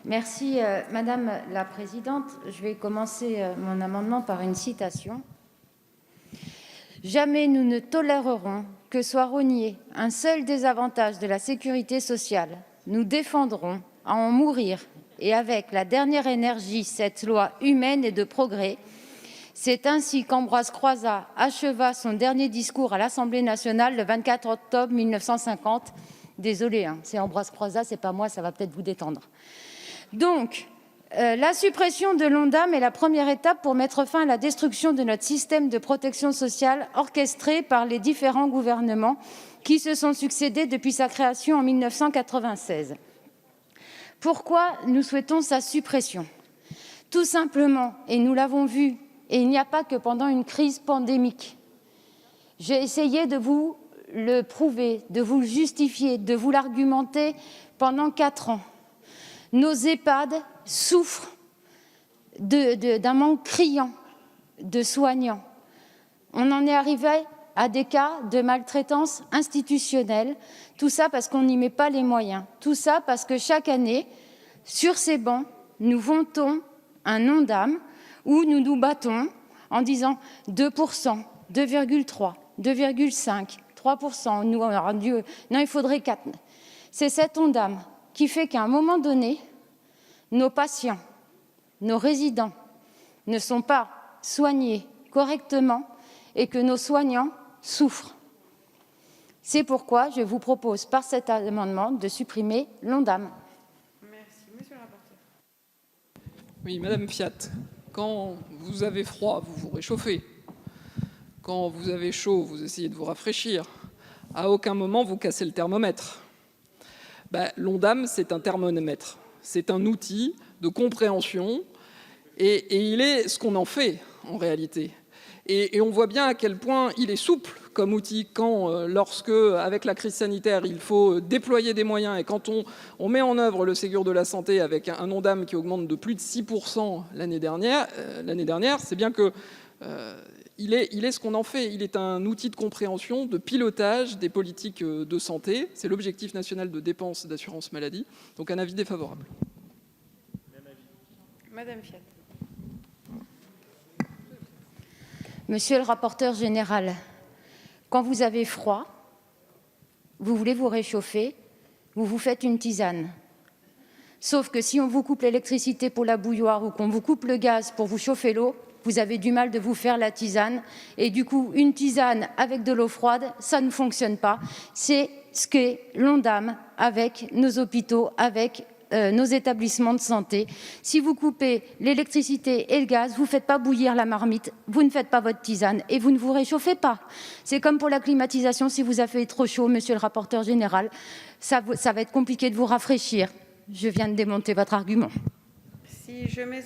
Merci, Madame la Présidente. Je vais commencer mon amendement par une citation. « Jamais nous ne tolérerons que soit rogné un seul des avantages de la sécurité sociale. Nous défendrons à en mourir et avec la dernière énergie cette loi humaine et de progrès. » C'est ainsi qu'Ambroise Croizat acheva son dernier discours à l'Assemblée nationale le 24 octobre 1950. Désolée, c'est Ambroise Croizat, c'est pas moi, ça va peut-être vous détendre. Donc, la suppression de l'ONDAM est la première étape pour mettre fin à la destruction de notre système de protection sociale orchestré par les différents gouvernements qui se sont succédés depuis sa création en 1996. Pourquoi nous souhaitons sa suppression? Tout simplement, et nous l'avons vu, et il n'y a pas que pendant une crise pandémique. J'ai essayé de vous le prouver, de vous le justifier, de vous l'argumenter pendant 4 ans. Nos EHPAD souffrent d'un manque criant de soignants. On en est arrivé à des cas de maltraitance institutionnelle, tout ça parce qu'on n'y met pas les moyens, tout ça parce que chaque année, sur ces bancs, nous vantons un ONDAM où nous nous battons en disant 2%, 2,3, 2,5, 3%, nous on aura dû, non il faudrait 4. C'est cet ONDAM qui fait qu'à un moment donné, nos patients, nos résidents ne sont pas soignés correctement et que nos soignants souffrent. C'est pourquoi je vous propose par cet amendement de supprimer l'ONDAM. Merci. Monsieur le rapporteur. Oui, Madame Fiat, quand vous avez froid, vous vous réchauffez. Quand vous avez chaud, vous essayez de vous rafraîchir. À aucun moment, vous cassez le thermomètre. L'ONDAM, c'est un thermomètre. C'est un outil de compréhension et il est ce qu'on en fait en réalité. Et on voit bien à quel point il est souple comme outil quand, lorsque, avec la crise sanitaire, il faut déployer des moyens et quand on met en œuvre le Ségur de la santé avec un ONDAM qui augmente de plus de 6% l'année dernière, c'est bien que il est ce qu'on en fait. Il est un outil de compréhension, de pilotage des politiques de santé. C'est l'objectif national de dépenses d'assurance maladie. Donc un avis défavorable. Madame Fiat. Monsieur le rapporteur général, quand vous avez froid, vous voulez vous réchauffer, vous vous faites une tisane. Sauf que si on vous coupe l'électricité pour la bouilloire ou qu'on vous coupe le gaz pour vous chauffer l'eau, vous avez du mal de vous faire la tisane. Et du coup, une tisane avec de l'eau froide, ça ne fonctionne pas. C'est ce qu'est l'ONDAM avec nos hôpitaux, avec nos établissements de santé. Si vous coupez l'électricité et le gaz, vous ne faites pas bouillir la marmite, vous ne faites pas votre tisane et vous ne vous réchauffez pas. C'est comme pour la climatisation, si vous avez trop chaud, monsieur le rapporteur général, ça va être compliqué de vous rafraîchir. Je viens de démonter votre argument. Si je mets